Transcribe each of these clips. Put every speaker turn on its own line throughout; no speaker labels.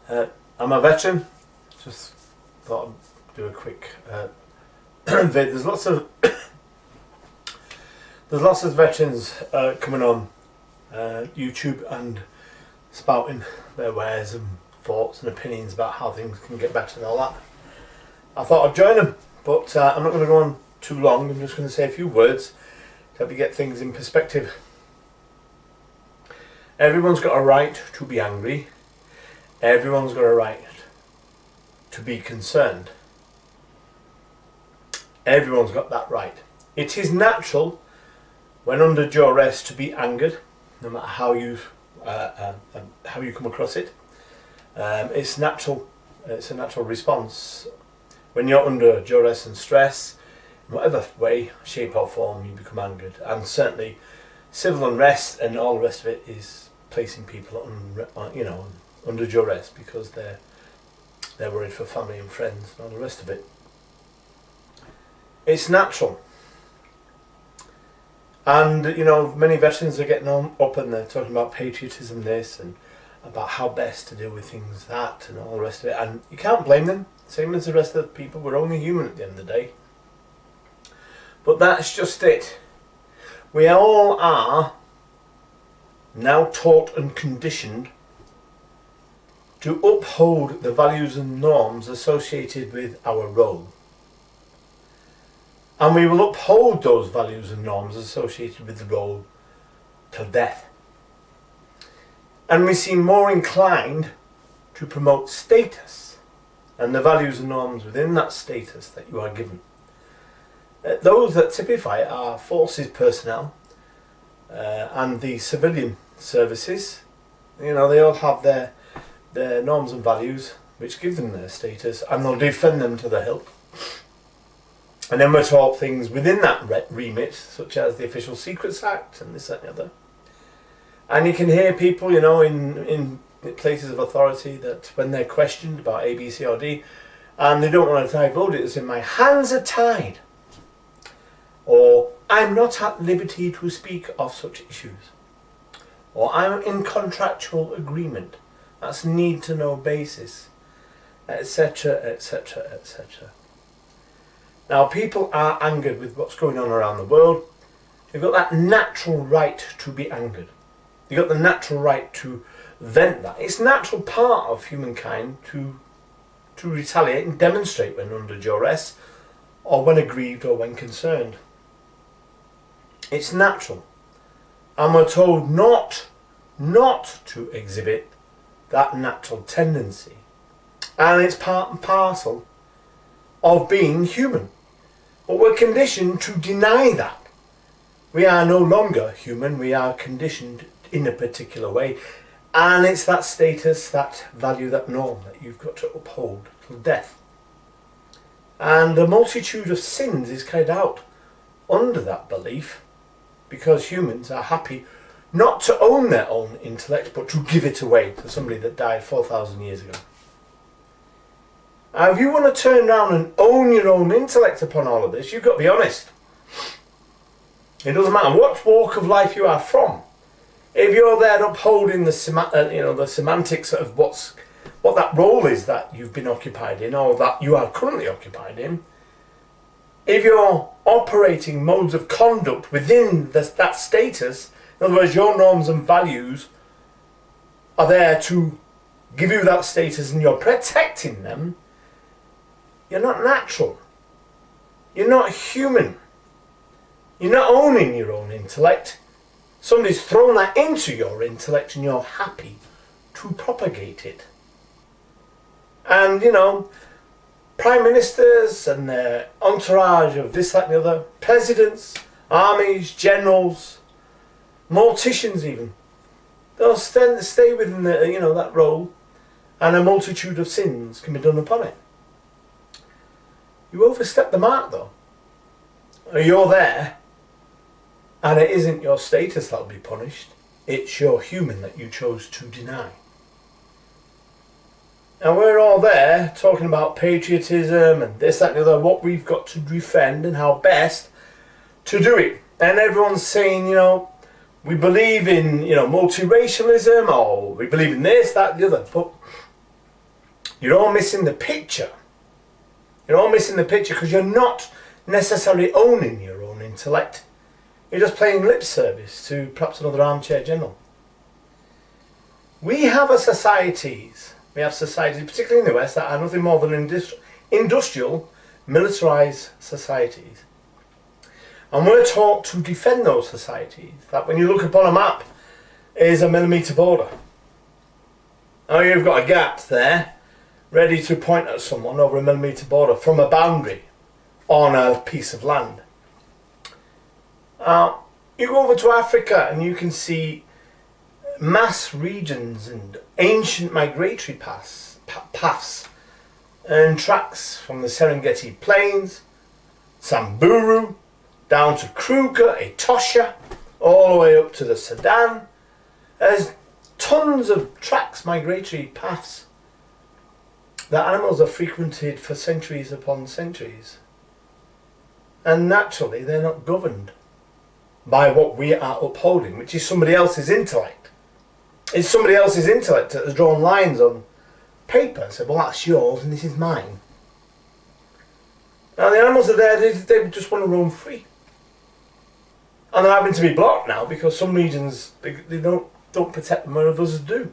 I'm a veteran. Just thought I'd do a quick vid. There's lots of veterans coming on YouTube and spouting their wares and thoughts and opinions about how things can get better and all that. I thought I'd join them, but I'm not going to go on too long. I'm just going to say a few words to help you get things in perspective. Everyone's got a right to be angry. Everyone's got a right to be concerned. Everyone's got that right. It is natural when under duress to be angered, no matter how you come across it. It's natural. It's a natural response. When you're under duress and stress, in whatever way, shape or form, you become angered. And certainly civil unrest and all the rest of it is placing people under duress because they're worried for family and friends and all the rest of it. It's natural. And many veterans are getting up and they're talking about patriotism this and about how best to deal with things that and all the rest of it, and you can't blame them. Same as the rest of the people, we're only human at the end of the day. But that's just it. We all are now taught and conditioned to uphold the values and norms associated with our role. And we will uphold those values and norms associated with the role till death. And we seem more inclined to promote status and the values and norms within that status that you are given. Those that typify are forces personnel and the civilian services. They all have their norms and values which give them their status, and they'll defend them to the hilt. And then we're taught things within that remit, such as the Official Secrets Act and this, that and the other. And you can hear people, in places of authority that when they're questioned about A, B, C or D, and they don't want to divulge it, they say, my hands are tied. Or, I'm not at liberty to speak of such issues. Or, I'm in contractual agreement. That's need to know basis, etc., etc., etc. Now, people are angered with what's going on around the world. You've got that natural right to be angered. You've got the natural right to vent that. It's a natural part of humankind to retaliate and demonstrate when under duress, or when aggrieved, or when concerned. It's natural. And we're told not to exhibit that natural tendency. And it's part and parcel of being human. But we're conditioned to deny that. We are no longer human, we are conditioned in a particular way. And it's that status, that value, that norm that you've got to uphold till death. And a multitude of sins is carried out under that belief, because humans are happy not to own their own intellect, but to give it away to somebody that died 4,000 years ago. Now, if you want to turn around and own your own intellect upon all of this, you've got to be honest. It doesn't matter what walk of life you are from. If you're there upholding the semantics of what that role is that you've been occupied in, or that you are currently occupied in, if you're operating modes of conduct within that status, in other words, your norms and values are there to give you that status and you're protecting them, you're not natural. You're not human. You're not owning your own intellect. Somebody's thrown that into your intellect and you're happy to propagate it. And, prime ministers and their entourage of this, that and the other, presidents, armies, generals, morticians even, they'll stay within that role, and a multitude of sins can be done upon it. You overstep the mark though. You're there, and it isn't your status that'll be punished, it's your human that you chose to deny. Now we're all there talking about patriotism and this, that and the other, what we've got to defend and how best to do it. And everyone's saying, we believe in, multiracialism, or we believe in this, that, the other. But You're all missing the picture. You're all missing the picture because you're not necessarily owning your own intellect. You're just playing lip service to perhaps another armchair general. We have societies, particularly in the West, that are nothing more than industrial, militarised societies. And we're taught to defend those societies. That when you look upon a map, is a millimetre border. Now you've got a gap there, ready to point at someone over a millimetre border from a boundary on a piece of land. You go over to Africa and you can see mass regions and ancient migratory paths and tracks from the Serengeti Plains, Samburu, down to Kruger, Etosha, all the way up to the Sudan. There's tons of tracks, migratory paths that animals have frequented for centuries upon centuries. And naturally they're not governed by what we are upholding, which is somebody else's intellect. It's somebody else's intellect that has drawn lines on paper and said, well, that's yours and this is mine. Now the animals are there, they just want to roam free. And they're having to be blocked now because some regions, they don't protect them where others do.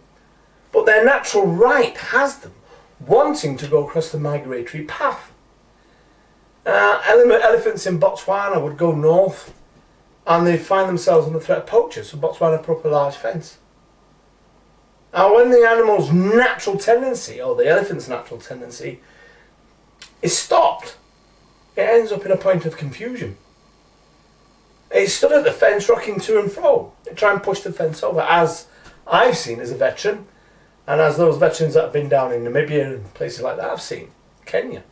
But their natural right has them wanting to go across the migratory path. Elephants in Botswana would go north and they find themselves under threat of poachers, so Botswana put up a large fence. Now when the animal's natural tendency, or the elephant's natural tendency, is stopped, it ends up in a point of confusion. It stood at the fence rocking to and fro. They try and push the fence over, as I've seen as a veteran, and as those veterans that have been down in Namibia and places like that have seen, Kenya.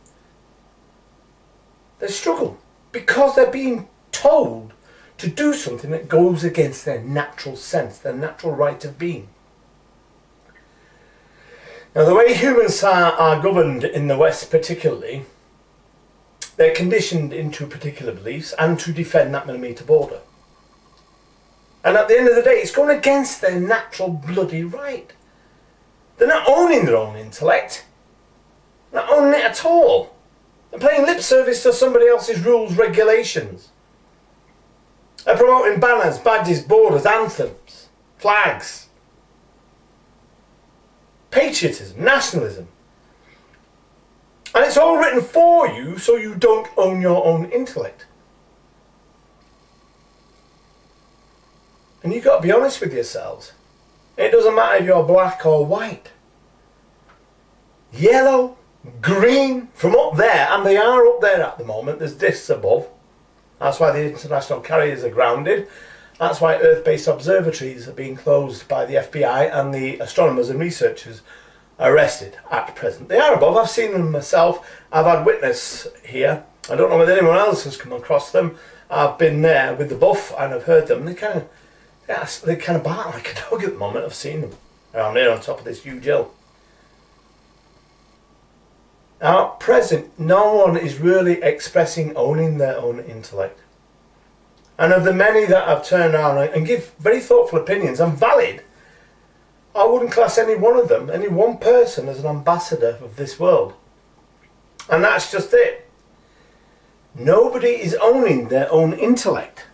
They struggle because they're being told to do something that goes against their natural sense, their natural right of being. Now the way humans are governed in the West particularly, they're conditioned into particular beliefs and to defend that millimetre border. And at the end of the day, it's going against their natural bloody right. They're not owning their own intellect. They're not owning it at all. They're paying lip service to somebody else's rules, regulations. They're promoting banners, badges, borders, anthems, flags, patriotism, nationalism. And it's all written for you so you don't own your own intellect. And you've got to be honest with yourselves. It doesn't matter if you're black or white, yellow, green, from up there, and they are up there at the moment, there's discs above. That's why the international carriers are grounded. That's why Earth-based observatories are being closed by the FBI and the astronomers and researchers arrested at present. They are above. I've seen them myself. I've had witness here. I don't know whether anyone else has come across them. I've been there with the buff and I've heard them. They kind of bark like a dog at the moment. I've seen them around here on top of this huge hill. Now at present, no one is really expressing owning their own intellect. And of the many that have turned around and give very thoughtful opinions and valid, I wouldn't class any one of them, any one person, as an ambassador of this world. And that's just it. Nobody is owning their own intellect.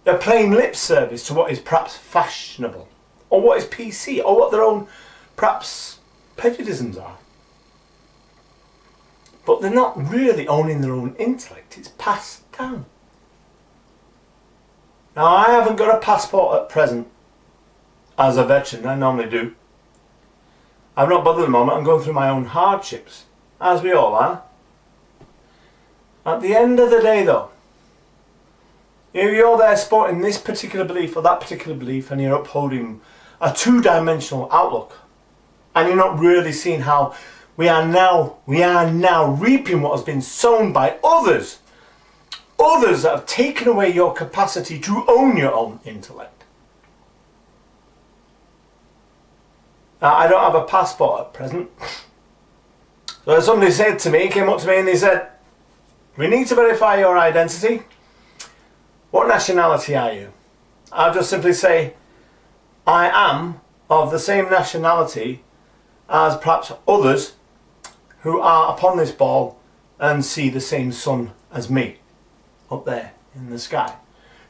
They're paying lip service to what is perhaps fashionable, or what is PC, or what their own perhaps prejudices are. But they're not really owning their own intellect. It's passed down. Now I haven't got a passport at present as a veteran. I normally do. I'm not bothered at the moment. I'm going through my own hardships, as we all are. At the end of the day though, if you're there sporting this particular belief or that particular belief and you're upholding a two-dimensional outlook and you're not really seeing how we are now reaping what has been sown by others that have taken away your capacity to own your own intellect. Now, I don't have a passport at present. So somebody said to me, came up to me and they said, we need to verify your identity. What nationality are you? I'll just simply say, I am of the same nationality as perhaps others who are upon this ball and see the same sun as me up there in the sky,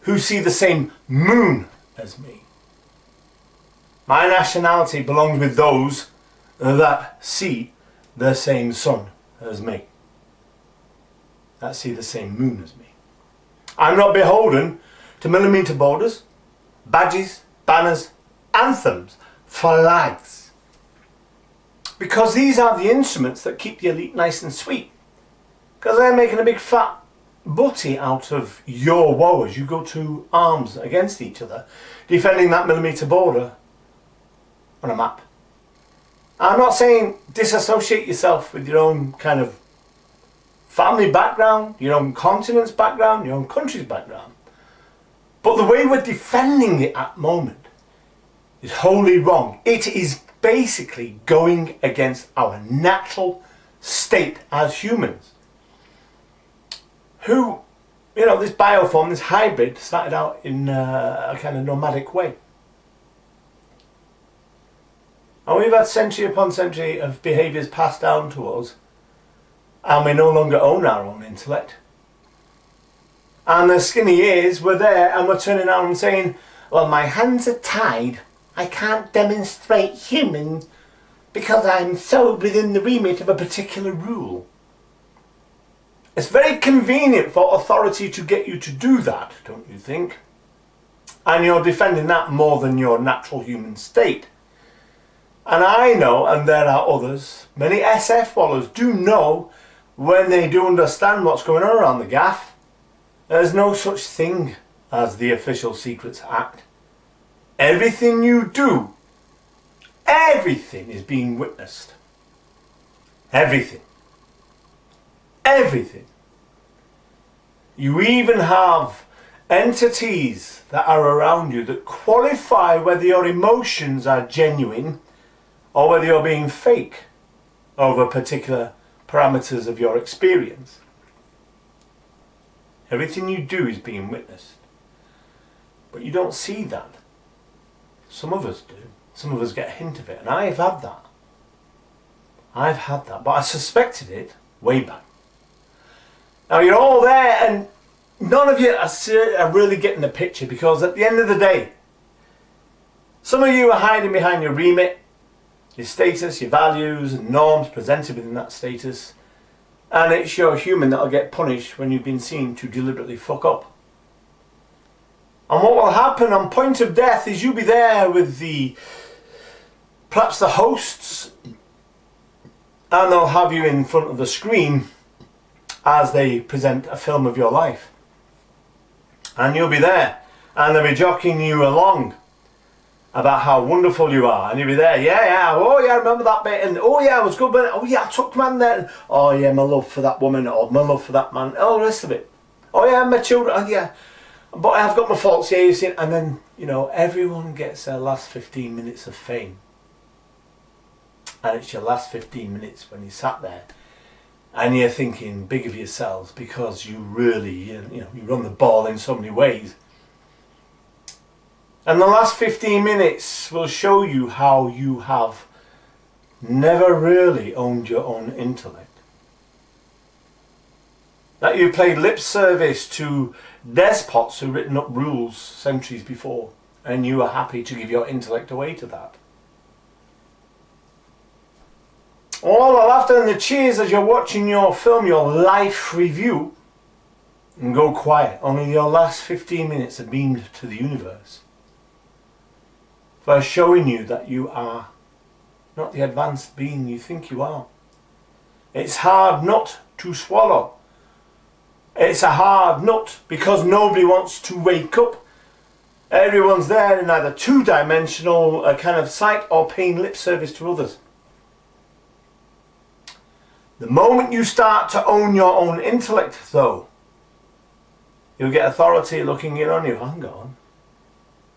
who see the same moon as me. My nationality belongs with those that see the same sun as me, that see the same moon as me. I'm not beholden to millimetre borders, badges, banners, anthems, flags, because these are the instruments that keep the elite nice and sweet, because they're making a big fat butty out of your woe as you go to arms against each other, defending that millimetre border on a map. I'm not saying disassociate yourself with your own kind of family background, your own continent's background, your own country's background. But the way we're defending it at the moment is wholly wrong. It is basically going against our natural state as humans. Who, this bioform, this hybrid, started out in a kind of nomadic way. And we've had century upon century of behaviours passed down to us, and we no longer own our own intellect. And the skinny ears were there, and we're turning around and saying, well, my hands are tied, I can't demonstrate human because I'm so within the remit of a particular rule. It's very convenient for authority to get you to do that, don't you think? And you're defending that more than your natural human state. And I know, and there are others, many SF wallers do know, when they do understand what's going on around the gaff, there's no such thing as the Official Secrets Act. Everything you do, everything is being witnessed. Everything. Everything. You even have entities that are around you that qualify whether your emotions are genuine or whether you're being fake over particular parameters of your experience. Everything you do is being witnessed. But you don't see that. Some of us do. Some of us get a hint of it. And I've had that. But I suspected it way back. Now you're all there and none of you are really getting the picture, because at the end of the day, some of you are hiding behind your remit, your status, your values and norms presented within that status, and it's your human that'll get punished when you've been seen to deliberately fuck up. And what will happen on point of death is you'll be there with perhaps the hosts, and they'll have you in front of the screen as they present a film of your life. And you'll be there, and they'll be jockeying you along about how wonderful you are, and you'll be there, oh yeah, I remember that bit, and oh yeah, it was good, but oh yeah, I took man there, and oh yeah, my love for that woman, or my love for that man, all the rest of it. Oh yeah, my children, oh yeah, but I've got my faults, yeah, you see, and then, everyone gets their last 15 minutes of fame. And it's your last 15 minutes when you sat there, and you're thinking big of yourselves because you really, you run the ball in so many ways. And the last 15 minutes will show you how you have never really owned your own intellect. That you played lip service to despots who've written up rules centuries before, and you are happy to give your intellect away to that. All the laughter and the cheers as you're watching your film, your life review, and go quiet. Only your last 15 minutes are beamed to the universe for showing you that you are not the advanced being you think you are. It's hard nut to swallow. It's a hard nut because nobody wants to wake up. Everyone's there in either two-dimensional kind of sight or paying lip service to others. The moment you start to own your own intellect, though, you'll get authority looking in on you. Hang on,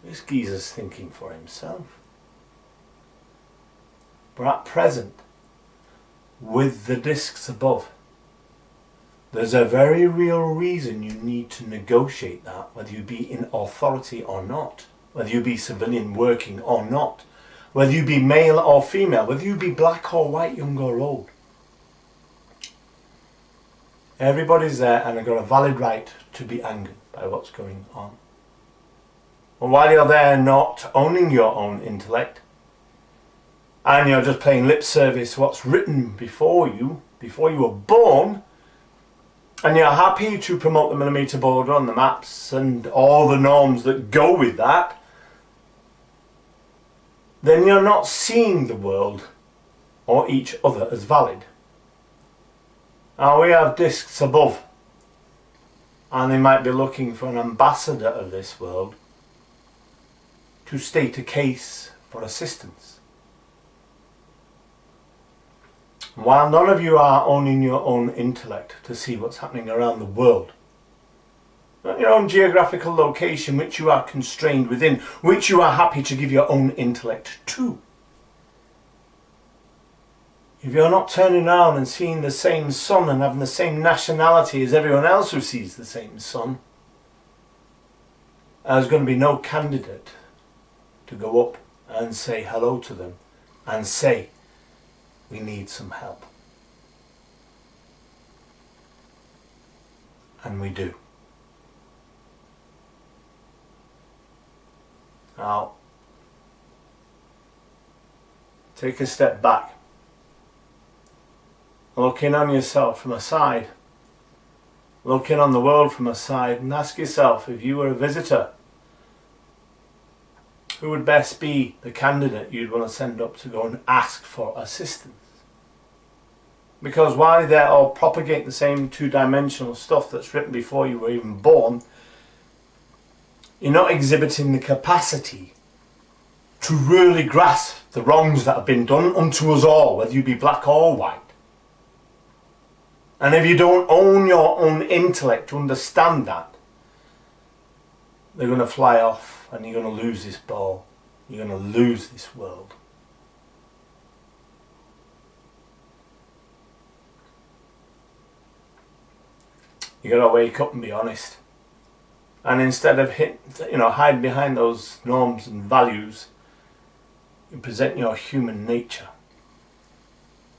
this geezer's thinking for himself. But at present, with the discs above, there's a very real reason you need to negotiate that, whether you be in authority or not, whether you be civilian working or not, whether you be male or female, whether you be black or white, young or old. Everybody's there and they've got a valid right to be angered by what's going on. And while you're there not owning your own intellect, and you're just paying lip service to what's written before you were born, and you're happy to promote the millimetre border on the maps and all the norms that go with that, then you're not seeing the world or each other as valid. Now we have discs above, and they might be looking for an ambassador of this world to state a case for assistance. While none of you are owning your own intellect to see what's happening around the world, not your own geographical location which you are constrained within, which you are happy to give your own intellect to, if you're not turning around and seeing the same sun and having the same nationality as everyone else who sees the same sun, there's going to be no candidate to go up and say hello to them and say, we need some help. And we do. Now, take a step back. Look in on yourself from a side. Look in on the world from a side and ask yourself, if you were a visitor, who would best be the candidate you'd want to send up to go and ask for assistance? Because while they're all propagating the same two-dimensional stuff that's written before you were even born, you're not exhibiting the capacity to really grasp the wrongs that have been done unto us all, whether you be black or white. And if you don't own your own intellect to understand that, they're going to fly off and you're going to lose this ball. You're going to lose this world. You got to wake up and be honest. And instead of hide behind those norms and values, you present your human nature.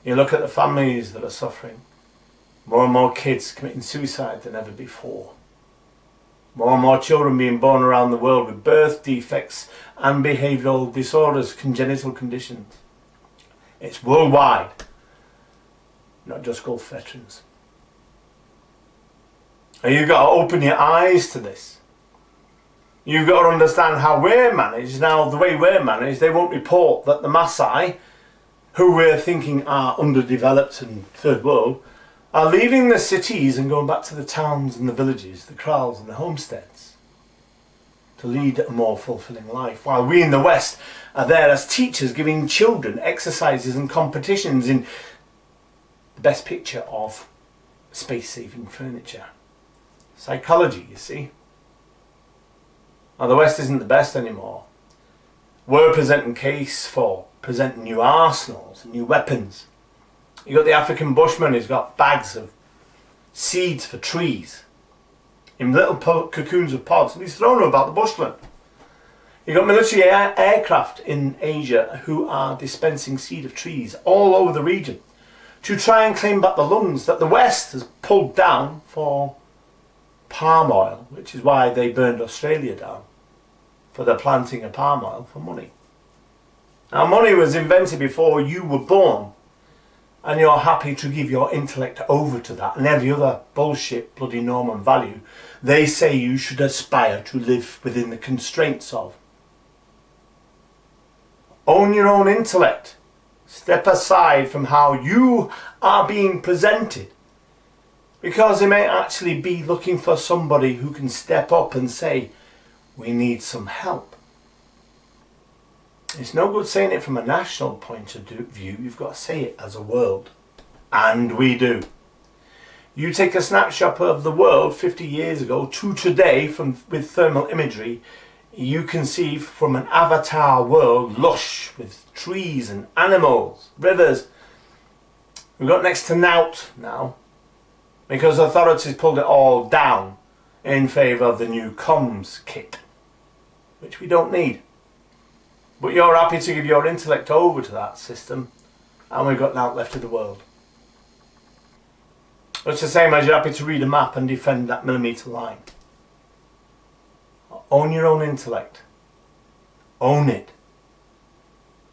You look at the families that are suffering. More and more kids committing suicide than ever before. More and more children being born around the world with birth defects and behavioural disorders, congenital conditions. It's worldwide, not just Gulf veterans. And you've got to open your eyes to this. You've got to understand how we're managed. Now, the way we're managed, they won't report that the Maasai, who we're thinking are underdeveloped and third world, are leaving the cities and going back to the towns and the villages, the kraals and the homesteads, to lead a more fulfilling life, while we in the West are there as teachers giving children exercises and competitions in the best picture of space-saving furniture. Psychology, you see. Now the West isn't the best anymore. We're presenting case for presenting new arsenals and new weapons. You got the African bushman who's got bags of seeds for trees in little cocoons of pods, and he's thrown them about the bushland. You got military aircraft in Asia who are dispensing seed of trees all over the region to try and claim back the lungs that the West has pulled down for palm oil, which is why they burned Australia down, for the planting of palm oil for money. Now, money was invented before you were born, and you're happy to give your intellect over to that and every other bullshit bloody norm and value they say you should aspire to live within the constraints of. Own your own intellect. Step aside from how you are being presented, because they may actually be looking for somebody who can step up and say, we need some help. It's no good saying it from a national point of view. You've got to say it as a world. And we do. You take a snapshot of the world 50 years ago to today with thermal imagery, you can see from an avatar world lush with trees and animals, rivers. We've got next to naught now, because authorities pulled it all down in favour of the new comms kit, which we don't need. But you're happy to give your intellect over to that system, and we've got naught left of the world. It's the same as you're happy to read a map and defend that millimetre line. Own your own intellect. Own it.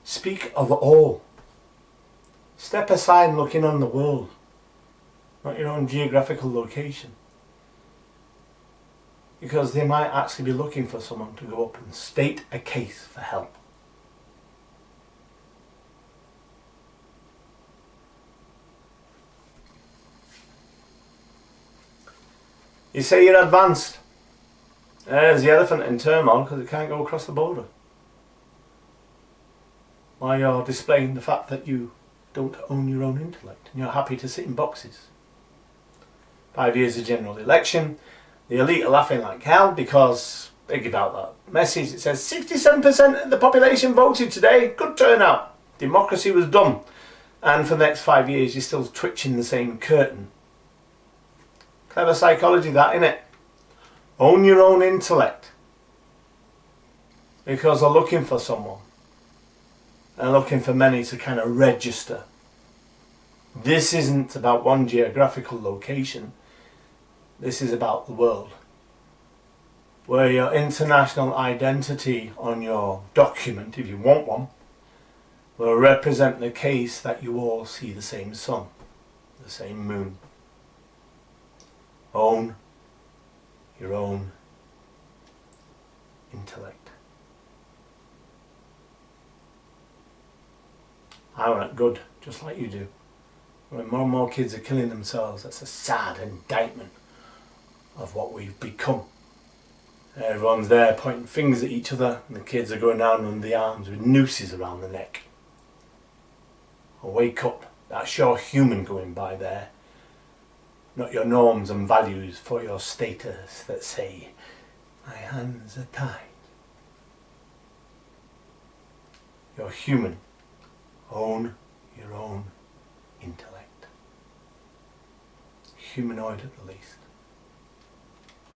Speak of all. Step aside and look in on the world, not your own geographical location. Because they might actually be looking for someone to go up and state a case for help. You say you're advanced. There's the elephant in turmoil because it can't go across the border. While you're displaying the fact that you don't own your own intellect and you're happy to sit in boxes. 5 years of general election. The elite are laughing like hell because they give out that message. It says 67% of the population voted today. Good turnout. Democracy was done. And for the next 5 years you're still twitching the same curtain. Clever psychology that, innit? Own your own intellect. Because they're looking for someone. They're looking for many to kind of register. This isn't about one geographical location. This is about the world. Where your international identity on your document, if you want one, will represent the case that you all see the same sun, the same moon. Own your own intellect. I want it good, just like you do. When more and more kids are killing themselves, that's a sad indictment of what we've become. Everyone's there pointing fingers at each other and the kids are going down under the arms with nooses around the neck. Wake up, that's your human going by there. Not your norms and values for your status that say, my hands are tied. You're human. Own your own intellect. Humanoid at the least.